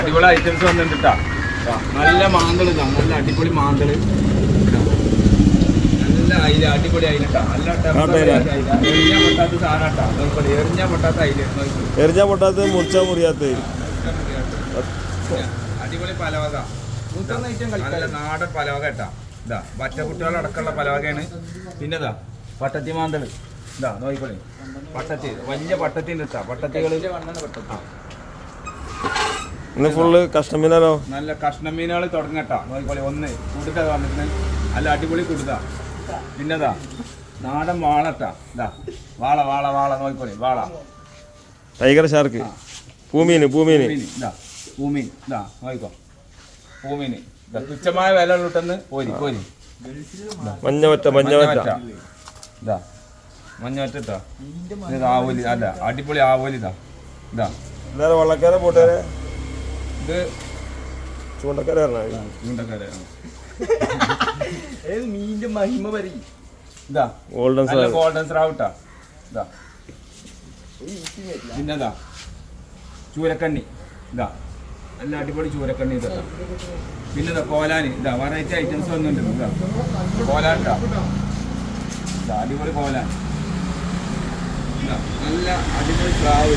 അടിപൊളി ഐറ്റംസ് വന്നിട്ടാ. നല്ല മാന്തള് ഇതാ, നല്ല അടിപൊളി മാന്തള്, നല്ല അയില, അടിപൊളി അയിലട്ടാ, നല്ല എറിഞ്ഞാ പൊട്ടാത്ത സാധനട്ടാ. എറിഞ്ഞാ പൊട്ടാത്ത അയില, എറിഞ്ഞാ പൊട്ടാത്ത മുറിച്ചാ മുറിയാത്ത അടിപൊളി പലവക, നല്ല നാടൻ പലവക കേട്ടാ. ഇതാ പച്ചക്കുട്ടികളടക്കമുള്ള പലവകയാണ്. പിന്നെ ഇതാ പട്ടത്തി മാന്തള്, ഇതാ നോക്കിക്കോളി, പട്ടത്തി വലിയ പട്ടത്തിൻ്റെ ഇട്ടാ, പട്ടത്തികള് ഇന്ന് ഫുള്ള് കഷ്ണമീനാലോ. നല്ല കഷ്ണമീനുകൾ തുടങ്ങട്ടാ. നോക്കിക്കോളി, ഒന്ന് കുടുത വന്നിട്ട് നല്ല അടിപൊളി കുടുത. പിന്നെതാ നാടൻ വാളട്ടാ, ഇതാ വാള വാള വാള, നോക്കിക്കോളി വാള, ടൈഗർ ഷാർക്ക്, പൂമീന് പൂമീന്, ഇതാ പൂമീൻ, ഇതാ നോക്കിക്കോ പൂമീന്, ഇതാ തുച്ഛമായ വില കിട്ടുന്ന പോരി പോരി, മഞ്ഞവറ്റ മഞ്ഞവറ്റ, ഇതാ മഞ്ഞവറ്റ, ഇത് ആവോലി, അല്ല അടിപൊളി ആവോലി, ഇതാ ഇതാ വള്ളക്കാരെ പോട്ടേരെ, ഇത് ചൂണ്ടക്കാരെ ചൂണ്ടക്കാരെ. മീനിന്റെ മഹിമ വരി, ഇതാ ഗോൾഡൻ ഗോൾഡൻ സ്രാവട്ടാ. ഇതാ പിന്നെതാ ചൂരക്കണ്ണി, ഇതാ നല്ല അടിപൊളി ചൂരക്കണ്ണി. ഇതാ പിന്നെതാ കോലാന്, ഇതാ വെറൈറ്റി ഐറ്റംസ് വന്നിട്ടുണ്ട്. ഇതാ കോലാൻട്ടാ, ഇതാ അടിപൊളി കോലാൻ, ഇതാ നല്ല അടിപൊളി സ്രാവ്.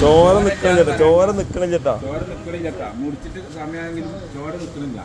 ചോര നിക്കണം ചേട്ടാ, ചോര നിക്കണം ചേട്ടാ, ചോര നിൽക്കണില്ല ചേട്ടാ, മുറിച്ചിട്ട് സമയമാണെങ്കിലും ചോര നിൽക്കണില്ല.